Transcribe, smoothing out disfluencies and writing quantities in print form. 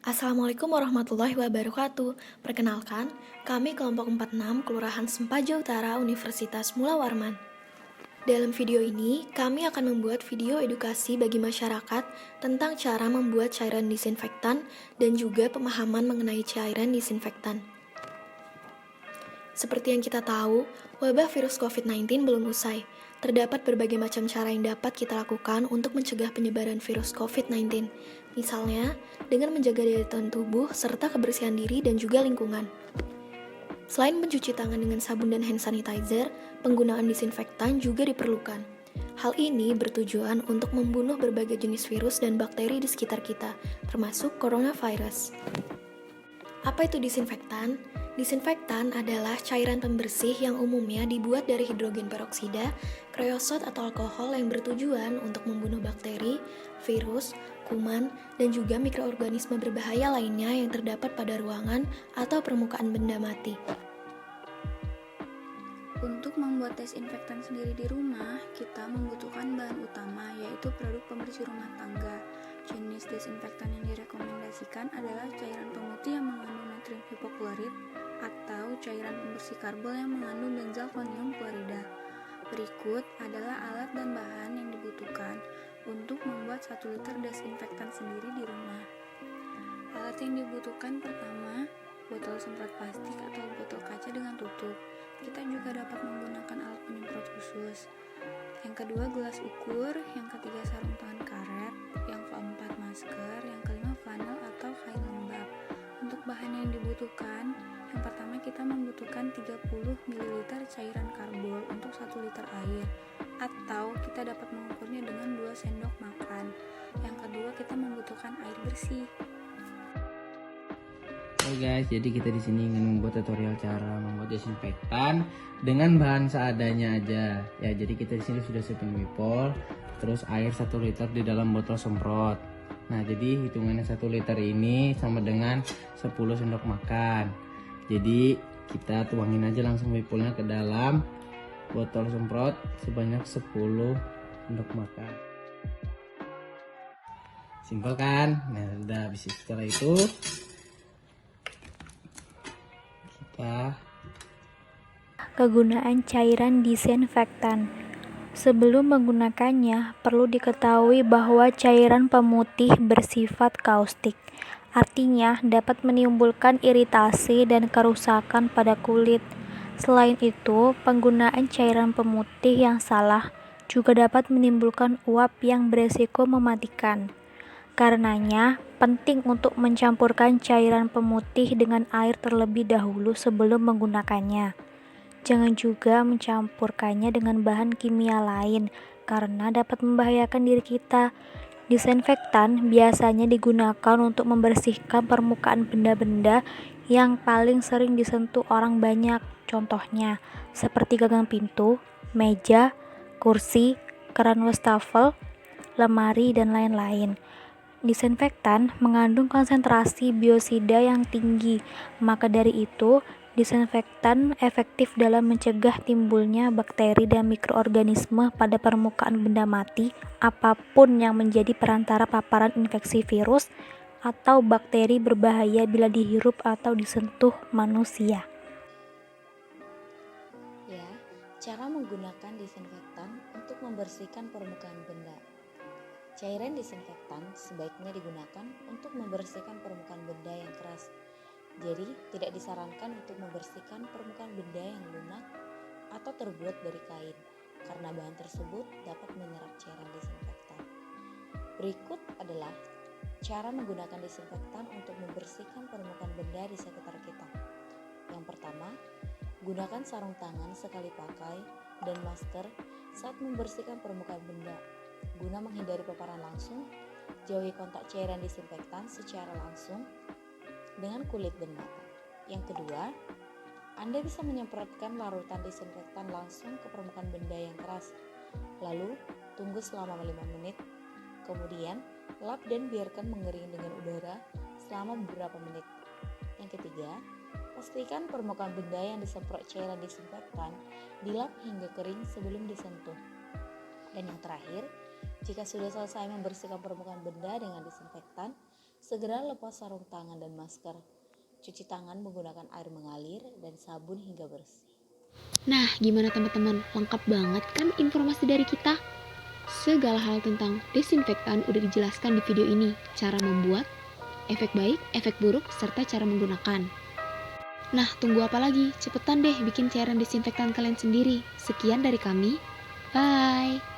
Assalamualaikum warahmatullahi wabarakatuh. Perkenalkan, kami kelompok 46 Kelurahan Sempaja Utara Universitas Mula Warman. Dalam video ini, kami akan membuat video edukasi bagi masyarakat tentang cara membuat cairan disinfektan dan juga pemahaman mengenai cairan disinfektan. Seperti yang kita tahu, wabah virus COVID-19 belum usai. Terdapat berbagai macam cara yang dapat kita lakukan untuk mencegah penyebaran virus COVID-19. Misalnya, dengan menjaga daya tahan tubuh serta kebersihan diri dan juga lingkungan. Selain mencuci tangan dengan sabun dan hand sanitizer, penggunaan disinfektan juga diperlukan. Hal ini bertujuan untuk membunuh berbagai jenis virus dan bakteri di sekitar kita, termasuk coronavirus. Apa itu disinfektan? Disinfektan adalah cairan pembersih yang umumnya dibuat dari hidrogen peroksida, kreosot atau alkohol yang bertujuan untuk membunuh bakteri, virus, kuman, dan juga mikroorganisme berbahaya lainnya yang terdapat pada ruangan atau permukaan benda mati. Untuk membuat desinfektan sendiri di rumah, kita membutuhkan bahan utama yaitu produk pembersih rumah tangga. Jenis desinfektan yang direkomendasikan adalah cairan pemutih yang mengandung natrium hipoklorit atau cairan pembersih karbol yang mengandung benzalkonium klorida. Berikut adalah alat dan bahan yang dibutuhkan untuk membuat 1 liter desinfektan sendiri di rumah. Alat yang dibutuhkan pertama, botol semprot plastik atau botol kaca dengan tutup. Kita juga dapat menggunakan alat penyemprot khusus. Yang kedua, gelas ukur. Yang ketiga, sarung tangan karet. Yang keempat, masker. Yang kelima, flanel atau kain lembab. Untuk bahan yang dibutuhkan, yang pertama kita membutuhkan 30 ml cairan karbol untuk 1 liter air, atau kita dapat mengukurnya dengan 2 sendok makan. Yang kedua, kita membutuhkan air bersih. Oke guys, jadi kita di sini ingin membuat tutorial cara membuat desinfektan dengan bahan seadanya aja. Ya, jadi kita di sini sudah siapin wipol, terus air 1 liter di dalam botol semprot. Nah, jadi hitungannya 1 liter ini sama dengan 10 sendok makan. Jadi kita tuangin aja langsung wipolnya ke dalam botol semprot sebanyak 10 sendok makan. Simpel kan? Nah, udah habis setelah itu Kegunaan cairan disinfektan. Sebelum menggunakannya, perlu diketahui bahwa cairan pemutih bersifat kaustik. Artinya, dapat menimbulkan iritasi dan kerusakan pada kulit. Selain itu, penggunaan cairan pemutih yang salah juga dapat menimbulkan uap yang beresiko mematikan. Karenanya, penting untuk mencampurkan cairan pemutih dengan air terlebih dahulu sebelum menggunakannya. Jangan juga mencampurkannya dengan bahan kimia lain, karena dapat membahayakan diri kita. Disinfektan biasanya digunakan untuk membersihkan permukaan benda-benda yang paling sering disentuh orang banyak. Contohnya, seperti gagang pintu, meja, kursi, keran wastafel, lemari, dan lain-lain. Disinfektan mengandung konsentrasi biosida yang tinggi, maka dari itu disinfektan efektif dalam mencegah timbulnya bakteri dan mikroorganisme pada permukaan benda mati apapun yang menjadi perantara paparan infeksi virus atau bakteri berbahaya bila dihirup atau disentuh manusia. Ya, cara menggunakan disinfektan untuk membersihkan permukaan benda. Cairan disinfektan sebaiknya digunakan untuk membersihkan permukaan benda yang keras. Jadi, tidak disarankan untuk membersihkan permukaan benda yang lunak atau terbuat dari kain, karena bahan tersebut dapat menyerap cairan disinfektan. Berikut adalah cara menggunakan disinfektan untuk membersihkan permukaan benda di sekitar kita. Yang pertama, gunakan sarung tangan sekali pakai dan masker saat membersihkan permukaan benda. Guna menghindari paparan langsung, jauhi kontak cairan disinfektan secara langsung dengan kulit dan mata. Yang kedua, Anda bisa menyemprotkan larutan disinfektan langsung ke permukaan benda yang keras. Lalu, tunggu selama 5 menit. Kemudian, lap dan biarkan mengering dengan udara selama beberapa menit. Yang ketiga, pastikan permukaan benda yang disemprot cairan disinfektan dilap hingga kering sebelum disentuh. Dan yang terakhir, jika sudah selesai membersihkan permukaan benda dengan disinfektan, Segera lepas sarung tangan dan masker. Cuci tangan menggunakan air mengalir dan sabun hingga bersih. Nah, gimana teman-teman? Lengkap banget kan informasi dari kita? Segala hal tentang desinfektan udah dijelaskan di video ini. Cara membuat, efek baik, efek buruk, serta cara menggunakan. Nah, tunggu apa lagi? Cepetan deh bikin cairan desinfektan kalian sendiri. Sekian dari kami. Bye!